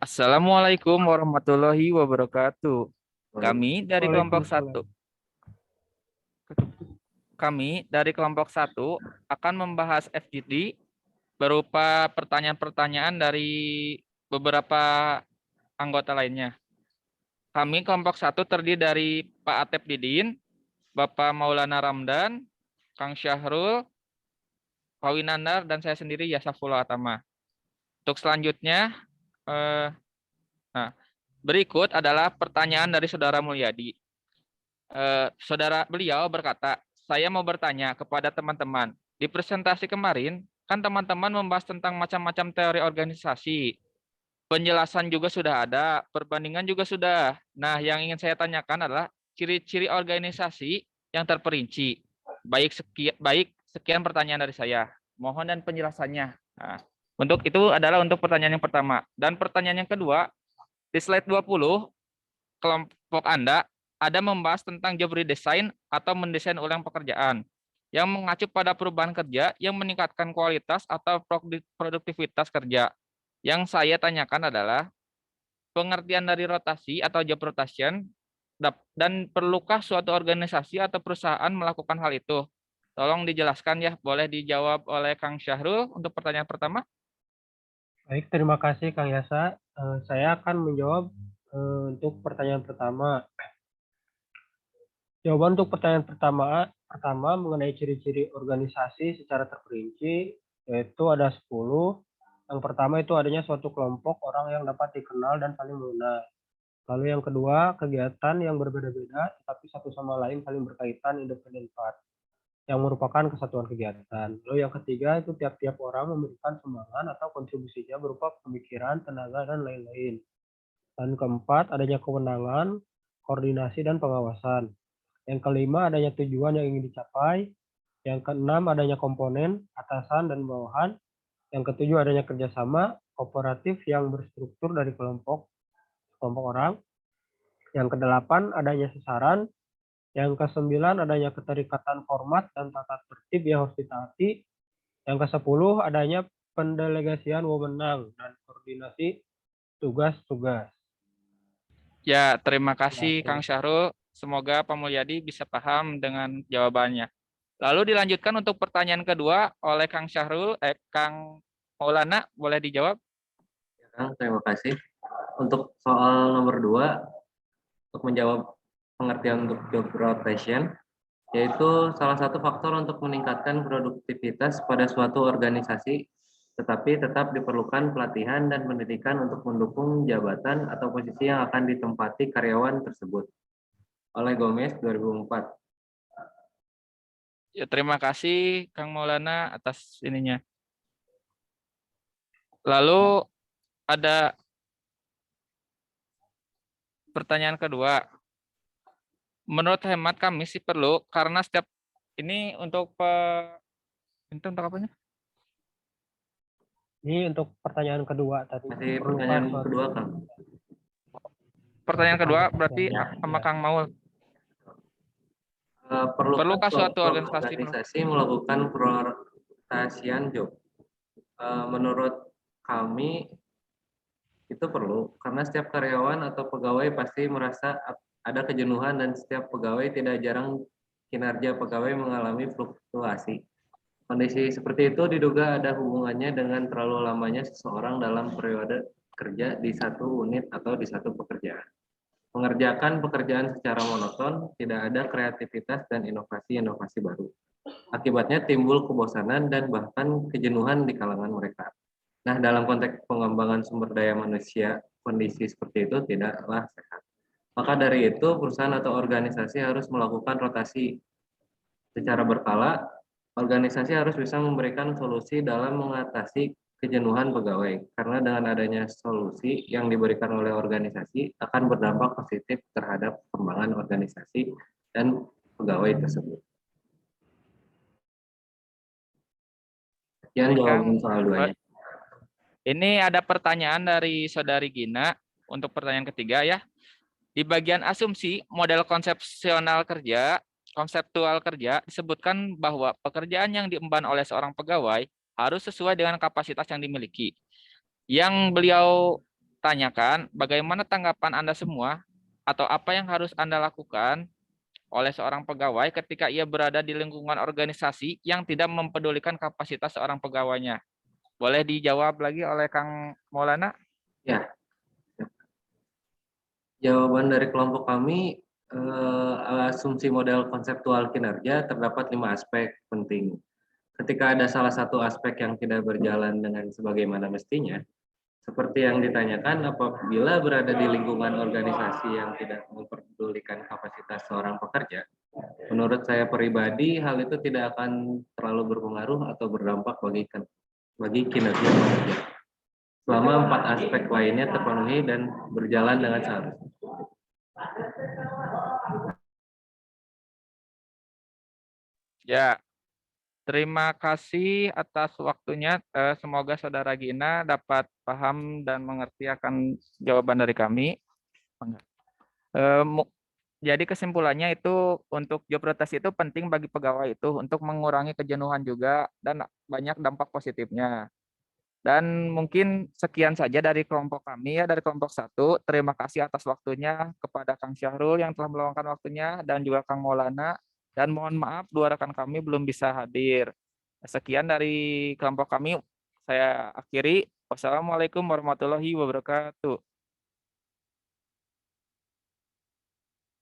Assalamualaikum warahmatullahi wabarakatuh. Kami dari kelompok Waalaikumsalam. satu, kami dari kelompok satu akan membahas FGD berupa pertanyaan-pertanyaan dari beberapa anggota lainnya. Kami kelompok satu terdiri dari Pak Atep Didin, Bapak Maulana Ramdan, Kang Syahrul, Pak Winandar, dan saya sendiri Yasafullah Atama. Untuk selanjutnya, eh, nah, berikut adalah pertanyaan dari Saudara Mulyadi. Saudara beliau berkata, saya mau bertanya kepada teman-teman. Di presentasi kemarin, kan teman-teman membahas tentang macam-macam teori organisasi. Penjelasan juga sudah ada, perbandingan juga sudah. Nah, yang ingin saya tanyakan adalah ciri-ciri organisasi yang terperinci. Baik sekian pertanyaan dari saya. Mohon dan penjelasannya. Nah, untuk itu adalah untuk pertanyaan yang pertama. Dan pertanyaan yang kedua, di slide 20, kelompok Anda ada membahas tentang job redesign atau mendesain ulang pekerjaan yang mengacu pada perubahan kerja yang meningkatkan kualitas atau produktivitas kerja. Yang saya tanyakan adalah pengertian dari rotasi atau job rotation dan perlukah suatu organisasi atau perusahaan melakukan hal itu? Tolong dijelaskan ya, boleh dijawab oleh Kang Syahrul untuk pertanyaan pertama. Baik, terima kasih Kang Yasa. Saya akan menjawab untuk pertanyaan pertama. Jawaban untuk pertanyaan pertama mengenai ciri-ciri organisasi secara terperinci yaitu ada 10. Yang pertama itu adanya suatu kelompok orang yang dapat dikenal dan saling mengenal. Lalu yang kedua, kegiatan yang berbeda-beda tapi satu sama lain saling berkaitan independen yang merupakan kesatuan kegiatan. Lalu yang ketiga itu tiap-tiap orang memberikan sumbangan atau kontribusinya berupa pemikiran, tenaga, dan lain-lain. Dan keempat, adanya kewenangan, koordinasi, dan pengawasan. Yang kelima, adanya tujuan yang ingin dicapai. Yang keenam, adanya komponen, atasan, dan bawahan. Yang ketujuh, adanya kerjasama kooperatif yang berstruktur dari kelompok orang. Yang kedelapan, adanya sasaran. Yang kesembilan, adanya keterikatan format dan tata tertib yang harus ditaati. Yang ke-10, adanya pendelegasian wewenang dan koordinasi tugas-tugas. Ya, terima kasih Ya, Kang Syahrul. Semoga Pak Mulyadi bisa paham dengan jawabannya. Lalu dilanjutkan untuk pertanyaan kedua oleh Kang Syahrul, Kang Maulana, boleh dijawab? Ya, Kang, terima kasih. Untuk soal nomor 2, untuk menjawab pengertian untuk job rotation, yaitu salah satu faktor untuk meningkatkan produktivitas pada suatu organisasi, tetapi tetap diperlukan pelatihan dan pendidikan untuk mendukung jabatan atau posisi yang akan ditempati karyawan tersebut. Oleh Gomez, 2004. Ya, terima kasih Kang Maulana atas ininya. Lalu ada pertanyaan kedua. Menurut hemat kami sih perlu karena setiap ini untuk itu untuk apanya? ini untuk pertanyaan kedua tadi. Masih Perlukah pertanyaan suatu kedua, Kang. Pertanyaan kedua berarti Ya, sama Kang Maul. Perlukah Perlukah suatu suatu organisasi organisasi melakukan prioritasian job? Menurut kami itu perlu, karena setiap karyawan atau pegawai pasti merasa ada kejenuhan dan setiap pegawai tidak jarang kinerja pegawai mengalami fluktuasi. Kondisi seperti itu diduga ada hubungannya dengan terlalu lamanya seseorang dalam periode kerja di satu unit atau di satu pekerjaan. Mengerjakan pekerjaan secara monoton, tidak ada kreativitas dan inovasi-inovasi baru. Akibatnya timbul kebosanan dan bahkan kejenuhan di kalangan mereka. Nah, dalam konteks pengembangan sumber daya manusia, kondisi seperti itu tidaklah sehat. Maka dari itu, perusahaan atau organisasi harus melakukan rotasi secara berkala. Organisasi harus bisa memberikan solusi dalam mengatasi kejenuhan pegawai, karena dengan adanya solusi yang diberikan oleh organisasi akan berdampak positif terhadap perkembangan organisasi dan pegawai tersebut. Sekian Baik, Kang. jawaban soal 2-nya. Ini ada pertanyaan dari Saudari Gina untuk pertanyaan ketiga ya. Di bagian asumsi model konseptual kerja disebutkan bahwa pekerjaan yang diemban oleh seorang pegawai harus sesuai dengan kapasitas yang dimiliki. Yang beliau tanyakan bagaimana tanggapan Anda semua atau apa yang harus Anda lakukan oleh seorang pegawai ketika ia berada di lingkungan organisasi yang tidak mempedulikan kapasitas seorang pegawainya. Boleh dijawab lagi oleh Kang Maulana? Ya, jawaban dari kelompok kami, asumsi model konseptual kinerja terdapat 5 aspek penting. Ketika ada salah satu aspek yang tidak berjalan dengan sebagaimana mestinya, seperti yang ditanyakan, apabila berada di lingkungan organisasi yang tidak memperdulikan kapasitas seorang pekerja, menurut saya pribadi, hal itu tidak akan terlalu berpengaruh atau berdampak bagi kinerja pekerja. Selama 4 aspek lainnya terpenuhi dan berjalan dengan seharusnya. Ya, terima kasih atas waktunya. Semoga Saudara Gina dapat paham dan mengerti akan jawaban dari kami. Eh, mu- Jadi kesimpulannya itu untuk job rotasi itu penting bagi pegawai itu untuk mengurangi kejenuhan juga dan banyak dampak positifnya. Dan mungkin sekian saja dari kelompok kami ya, dari kelompok 1. Terima kasih atas waktunya kepada Kang Syahrul yang telah meluangkan waktunya dan juga Kang Maulana. Dan mohon maaf dua rekan kami belum bisa hadir. Sekian dari kelompok kami. Saya akhiri. Wassalamualaikum warahmatullahi wabarakatuh.